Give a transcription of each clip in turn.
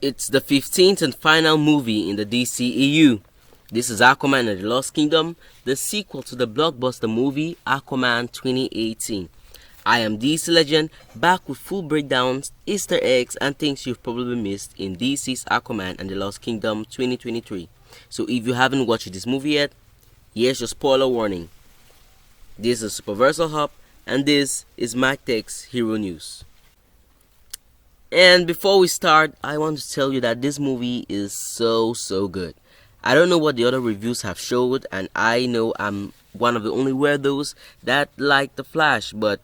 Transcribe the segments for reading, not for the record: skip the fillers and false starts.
It's the 15th and final movie in the DCEU. This is Aquaman and the Lost Kingdom, the sequel to the blockbuster movie Aquaman 2018. I am DC Legend, back with full breakdowns, Easter eggs, and things you've probably missed in DC's Aquaman and the Lost Kingdom 2023. So if you haven't watched this movie yet, here's your spoiler warning. This is SUPERVERSAL HUB, and this is MAC-TEC's Hero News. And before we start, I want to tell you that this movie is so good. I don't know what the other reviews have showed, and I know I'm one of the only weirdos that like The Flash, but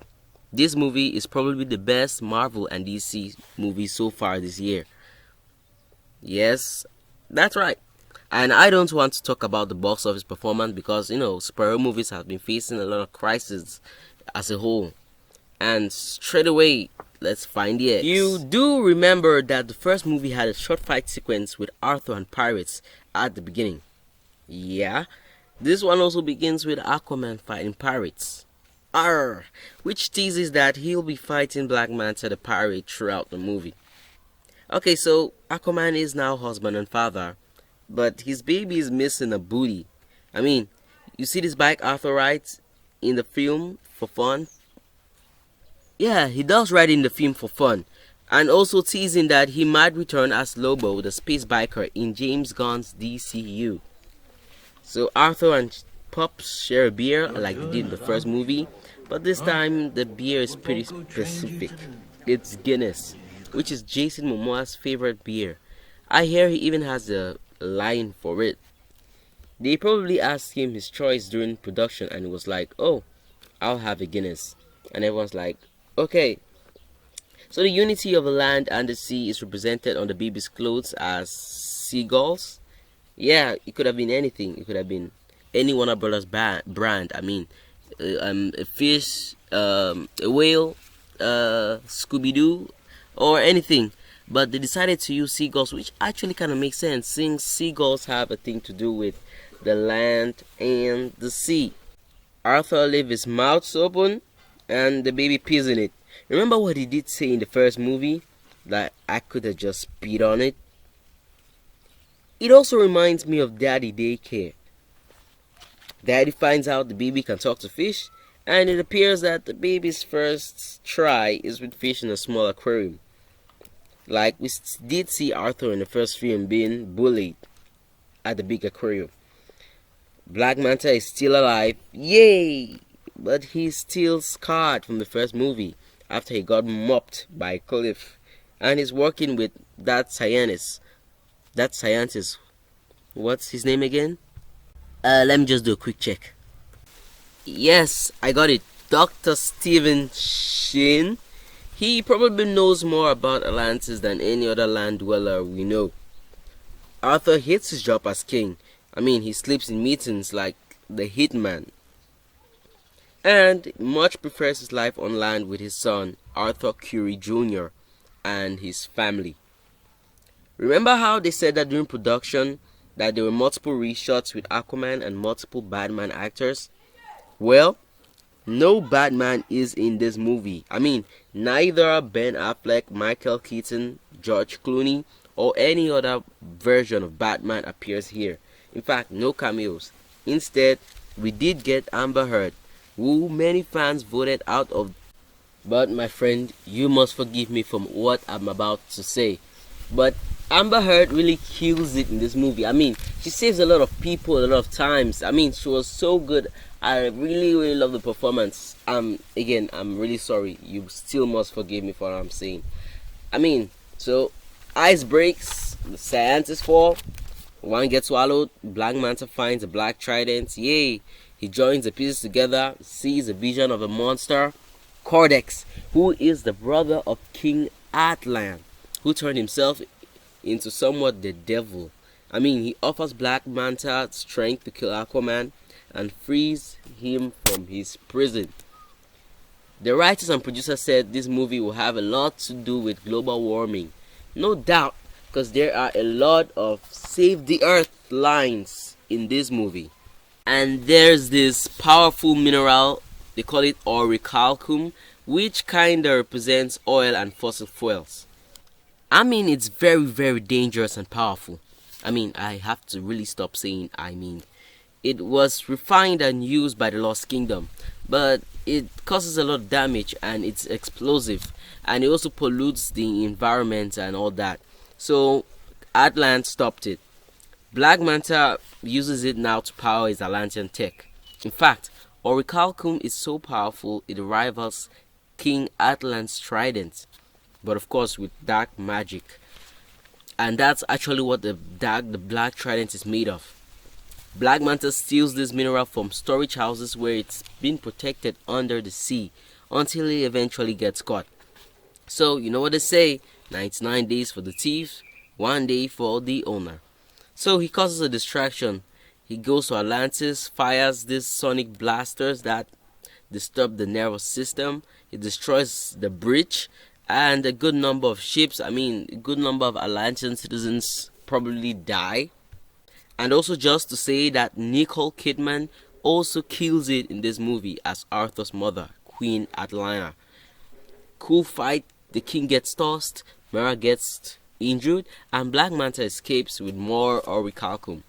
this movie is probably the best Marvel and DC movie so far this year. Yes, that's right. And I don't want to talk about the box office performance because, superhero movies have been facing a lot of crises as a whole. And straight away, let's find the X. You do remember that the first movie had a short fight sequence with Arthur and pirates at the beginning. Yeah, this one also begins with Aquaman fighting pirates. Arr, which teases that he'll be fighting Black Manta the pirate throughout the movie. Okay, so Aquaman is now husband and father, but his baby is missing a booty. I mean, you see this bike Arthur rides in the film for fun? Yeah, he does ride in the film for fun, and also teasing that he might return as Lobo, the space biker in James Gunn's DCU. So Arthur and Pups share a beer like they did in the first movie, but this time the beer is pretty specific. It's Guinness, which is Jason Momoa's favorite beer. I hear he even has a line for it. They probably asked him his choice during production and he was like, "Oh, I'll have a Guinness." And everyone's like, okay. So the unity of the land and the sea is represented on the baby's clothes as seagulls. Yeah, it could have been anything. It could have been any Warner Brothers brand. I mean, a fish, a whale, Scooby-Doo, or anything. But they decided to use seagulls, which actually kind of makes sense, since seagulls have a thing to do with the land and the sea. Arthur leaves his mouth open and the baby pees in it. Remember what he did say in the first movie? That I could have just peed on it? It also reminds me of Daddy Daycare. Daddy finds out the baby can talk to fish, and it appears that the baby's first try is with fish in a small aquarium. Like we did see Arthur in the first film being bullied at the big aquarium. Black Manta is still alive. Yay! But he's still scarred from the first movie after he got mopped by Cliff, and he's working with that scientist. What's his name again? Let me just do a quick check. Yes, I got it. Dr. Stephen Shin. He probably knows more about Atlantis than any other land dweller we know. Arthur hates his job as king. I mean, he sleeps in meetings like the hitman, and much prefers his life on land with his son, Arthur Curry Jr., and his family. Remember how they said that during production that there were multiple reshots with Aquaman and multiple Batman actors? Well, no Batman is in this movie. I mean, neither Ben Affleck, Michael Keaton, George Clooney, or any other version of Batman appears here. In fact, no cameos. Instead, we did get Amber Heard, who many fans voted out of. But my friend, you must forgive me from what I'm about to say, but Amber Heard really kills it in this movie. I mean, she saves a lot of people a lot of times. I mean, she was so good. I really love the performance. Again, I'm really sorry. You still must forgive me for what I'm saying. I mean, so ice breaks, the scientists fall, one gets swallowed, Black Manta finds a black trident. Yay! He joins the pieces together, sees a vision of a monster, Cordex, who is the brother of King Atlan, who turned himself into somewhat the devil. I mean, he offers Black Manta strength to kill Aquaman and frees him from his prison. The writers and producers said this movie will have a lot to do with global warming. No doubt, because there are a lot of save the earth lines in this movie. And there's this powerful mineral, they call it orichalcum, which kinda represents oil and fossil fuels. I mean, it's very, very dangerous and powerful. I mean, I have to really stop saying I mean. It was refined and used by the Lost Kingdom, but it causes a lot of damage and it's explosive, and it also pollutes the environment and all that. So Atlant stopped it. Black Manta uses it now to power his Atlantean tech. In fact, Orichalcum is so powerful it rivals King Atlant's trident, but of course with dark magic. And that's actually what the black trident is made of. Black Manta steals this mineral from storage houses where it's been protected under the sea until he eventually gets caught. So, you know what they say, 99 days for the thief, 1 day for the owner. So he causes a distraction. He goes to Atlantis, fires these sonic blasters that disturb the nervous system. He destroys the bridge, and a good number of ships, a good number of Atlantean citizens probably die. And also just to say that Nicole Kidman also kills it in this movie as Arthur's mother, Queen Atalanta. Cool fight, the king gets tossed, Mera gets injured, and Black Manta escapes with more Orichalcum.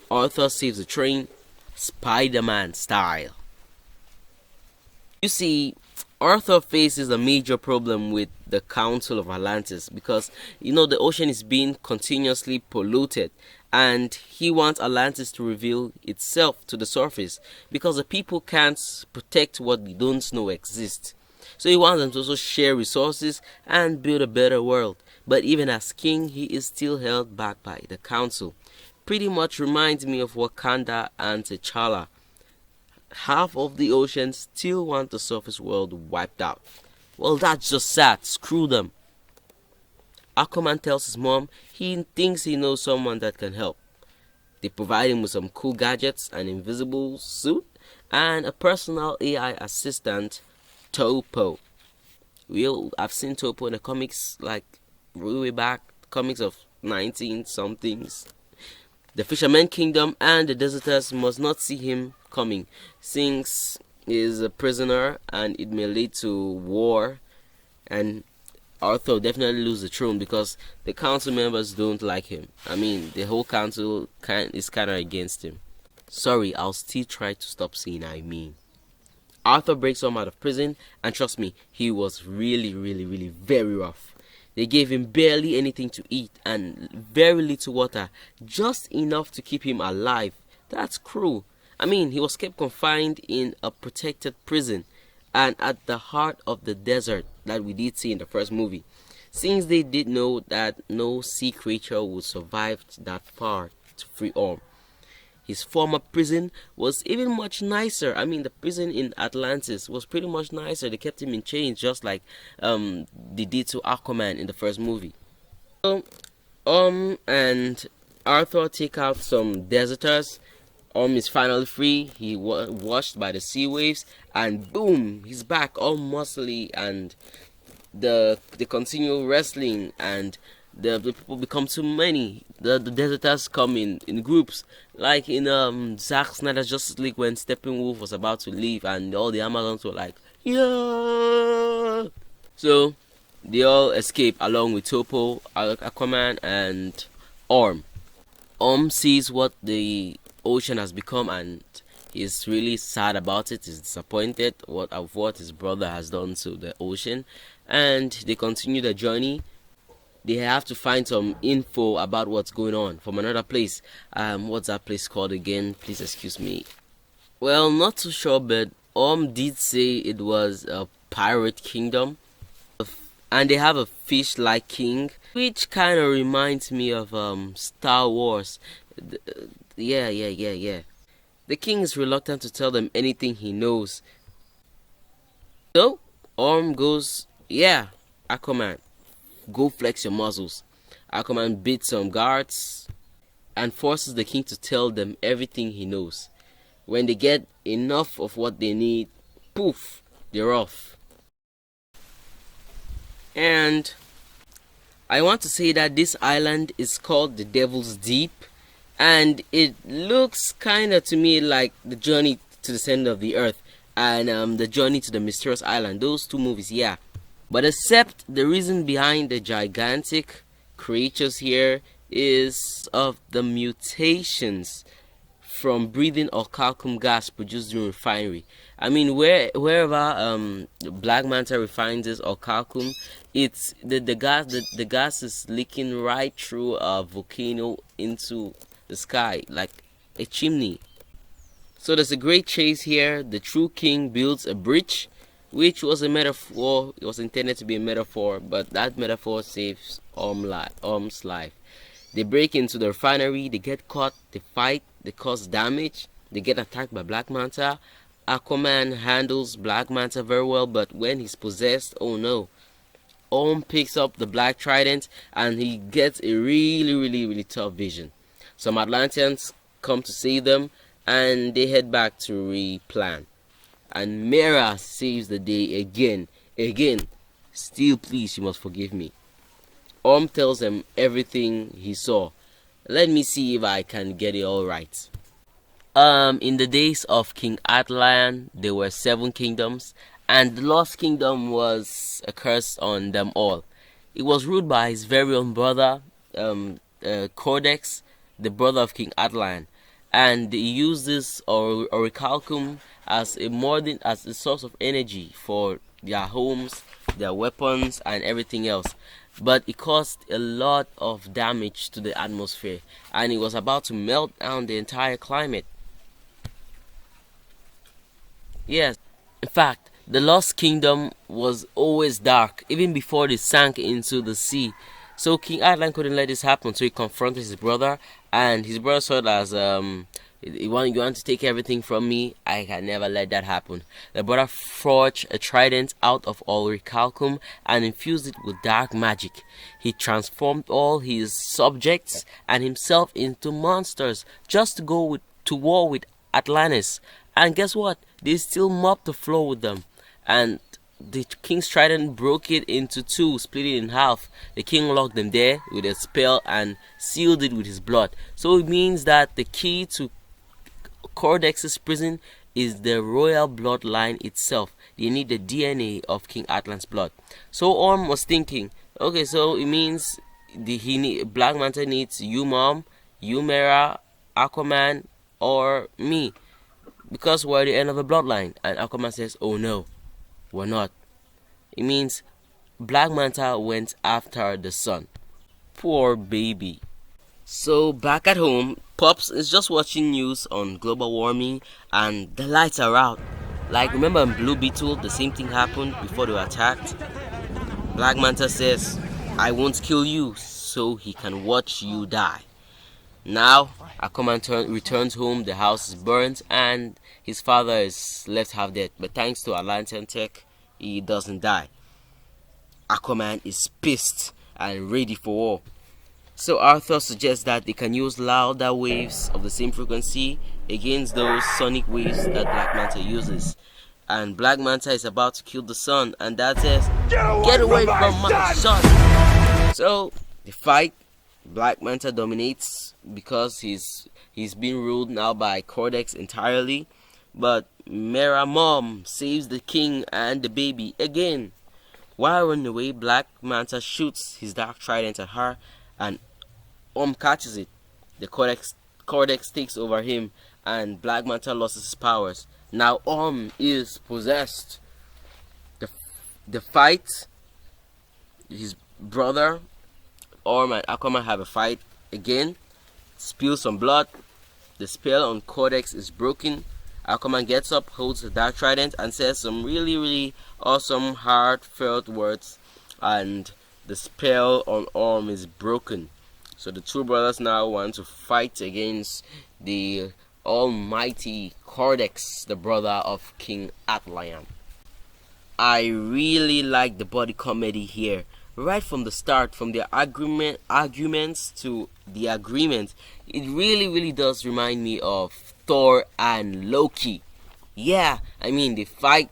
Arthur saves the train, Spider-Man style. You see, Arthur faces a major problem with the Council of Atlantis because, the ocean is being continuously polluted, and he wants Atlantis to reveal itself to the surface because the people can't protect what they don't know exists. So he wants them to also share resources and build a better world. But even as king, he is still held back by the council. Pretty much reminds me of Wakanda and T'Challa. Half of the ocean still want the surface world wiped out. Well, that's just sad. Screw them. Aquaman tells his mom he thinks he knows someone that can help. They provide him with some cool gadgets, an invisible suit, and a personal AI assistant, Topo. I've seen Topo in the comics, like way back, comics of 19 somethings. The Fisherman Kingdom and the Deserters must not see him coming, since he is a prisoner and it may lead to war, and Arthur will definitely lose the throne because the council members don't like him. The whole council is kind of against him. Sorry, I'll still try to stop saying Arthur breaks him out of prison, and trust me, he was really, really, really very rough. They gave him barely anything to eat and very little water, just enough to keep him alive. That's cruel. He was kept confined in a protected prison and at the heart of the desert that we did see in the first movie, since they did know that no sea creature would survive that far to free Orm. His former prison was even much nicer. The prison in Atlantis was pretty much nicer. They kept him in chains just like they did to Aquaman in the first movie. So, and Arthur take out some deserters. Is finally free. He washed by the sea waves, and boom, he's back all muscly, and they continue wrestling, and the people become too many. The deserters come in groups, like in Zack Snyder's Justice League when Steppenwolf was about to leave, and all the Amazons were like, yeah. So they all escape along with Topo, Aquaman, and Orm. Orm sees what the ocean has become, and he's really sad about it. He's disappointed of what his brother has done to the ocean, and they continue the journey. They have to find some info about what's going on from another place. What's that place called again? Please excuse me. Well, not too sure, but did say it was a pirate kingdom, and they have a fish-like king, which kind of reminds me of Star Wars. Yeah. The king is reluctant to tell them anything he knows. So, Orm goes, yeah, Aquaman, go flex your muscles. Aquaman beats some guards and forces the king to tell them everything he knows. When they get enough of what they need, poof, they're off. And I want to say that this island is called the Devil's Deep, and it looks kind of to me like the Journey to the Center of the Earth and the Journey to the Mysterious Island. Those two movies, yeah. But except the reason behind the gigantic creatures here is of the mutations from breathing orichalcum gas produced during refinery. I mean, wherever Black Manta refines this orichalcum, it's the gas is leaking right through a volcano into the sky like a chimney. So there's a great chase here. The true king builds a bridge, which was a metaphor. It was intended to be a metaphor, but that metaphor saves Orm's life. They break into the refinery, they get caught, they fight, they cause damage, they get attacked by Black Manta. Aquaman handles Black Manta very well, but when he's possessed, oh no. Orm picks up the Black Trident and he gets a really tough vision. Some Atlanteans come to save them and they head back to replan. And Mera saves the day again. Still, please, you must forgive me. Orm tells them everything he saw. Let me see if I can get it all right. In the days of King Atlan, there were 7 kingdoms, and the Lost Kingdom was a curse on them all. It was ruled by his very own brother, Codex, the brother of King Atlan, and he used this orichalcum as a source of energy for their homes, their weapons, and everything else. But it caused a lot of damage to the atmosphere, and it was about to melt down the entire climate. Yes, in fact, the Lost Kingdom was always dark, even before they sank into the sea. So King Atlan couldn't let this happen, so he confronted his brother, and his brother saw it as, you want to take everything from me? I can never let that happen. The brother forged a trident out of orichalcum and infused it with dark magic. He transformed all his subjects and himself into monsters just to go to war with Atlantis. And guess what? They still mopped the floor with them. And the king's trident broke it into 2, split it in half. The king locked them there with a spell and sealed it with his blood. So it means that the key to Cordex's prison is the royal bloodline itself. They need the DNA of King Atlan's blood. So Orm was thinking, okay, so it means Black Manta needs you, Mom, you, Mera, Aquaman, or me, because we're the end of the bloodline. And Aquaman says, oh no, we're not. It means Black Manta went after the sun. Poor baby. So back at home, Pops is just watching news on global warming and the lights are out. Like, remember in Blue Beetle, the same thing happened before they were attacked? Black Manta says, I won't kill you so he can watch you die. Now, Aquaman returns home, the house is burnt and his father is left half dead. But thanks to Atlantean tech, he doesn't die. Aquaman is pissed and ready for war. So Arthur suggests that they can use louder waves of the same frequency against those sonic waves that Black Manta uses. And Black Manta is about to kill the sun, and Dad says, get away from my son! So they fight. Black Manta dominates because he's being ruled now by Codex entirely. But Mera Mom saves the king and the baby again. While running away, Black Manta shoots his dark trident at her, and Orm catches it. The Codex takes over him, and Black Manta loses his powers. Now Orm is possessed. The fight, his brother Orm and Aquaman have a fight again. Spills some blood. The spell on Codex is broken. Aquaman gets up, holds the dark trident, and says some really awesome, heartfelt words, and the spell on Orm is broken. So the two brothers now want to fight against the almighty Codex, the brother of King Atlan. I really like the body comedy here. Right from the start, from their arguments to the agreement, it really does remind me of Thor and Loki. Yeah, I mean, they fight,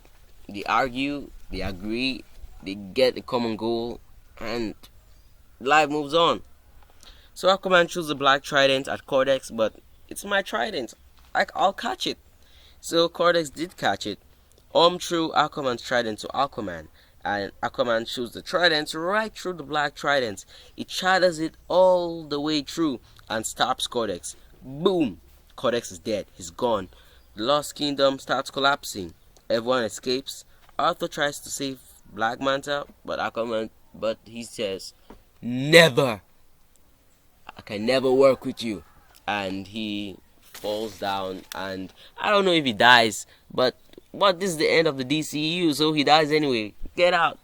they argue, they agree, they get a common goal, and life moves on. So Aquaman chose the black trident at Codex, but it's my trident, I'll catch it. So Codex did catch it. Threw Aquaman's trident to Aquaman, and Aquaman shoots the trident right through the black trident. It shatters it all the way through and stops Codex. Boom! Codex is dead. He's gone. The Lost Kingdom starts collapsing. Everyone escapes. Arthur tries to save Black Manta, but he says, "Never! I can never work with you." And he falls down, and I don't know if he dies, but this is the end of the DCEU, so he dies anyway. Get out.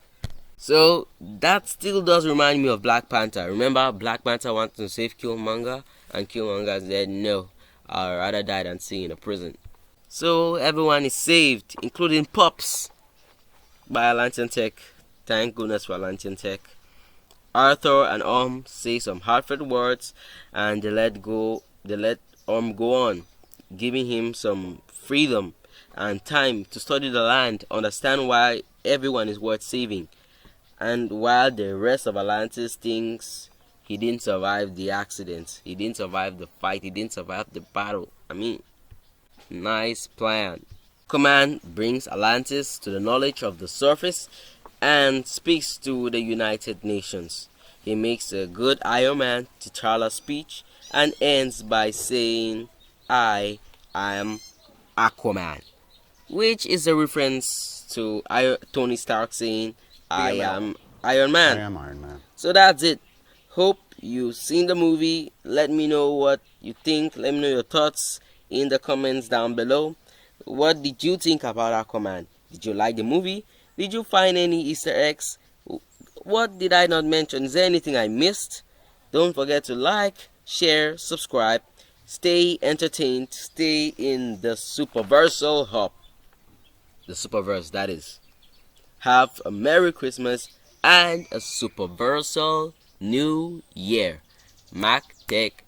So that still does remind me of Black Panther. Remember Black Panther wanted to save Killmonger, and Killmonger said, "No, I'd rather die than stay in a prison." So everyone is saved, including Pops, by MAC-TEC. Thank goodness for MAC-TEC. Arthur and say some heartfelt words, and they let go go on, giving him some freedom and time to study the land, understand why everyone is worth saving. And while the rest of Atlantis thinks he didn't survive the accident, he didn't survive the fight, he didn't survive the battle. Nice plan. Aquaman brings Atlantis to the knowledge of the surface and speaks to the United Nations. He makes a good Iron Man T'Challa speech and ends by saying, "I am Aquaman," which is a reference to Tony Stark saying, "I am Iron Man." I am Iron Man. So that's it. Hope you've seen the movie. Let me know what you think. Let me know your thoughts in the comments down below. What did you think about Aquaman? Did you like the movie? Did you find any Easter eggs? What did I not mention? Is there anything I missed? Don't forget to like, share, subscribe. Stay entertained. Stay in the Superversal Hub. The Superverse, that is. Have a Merry Christmas and a Superversal New Year. MAC-TEC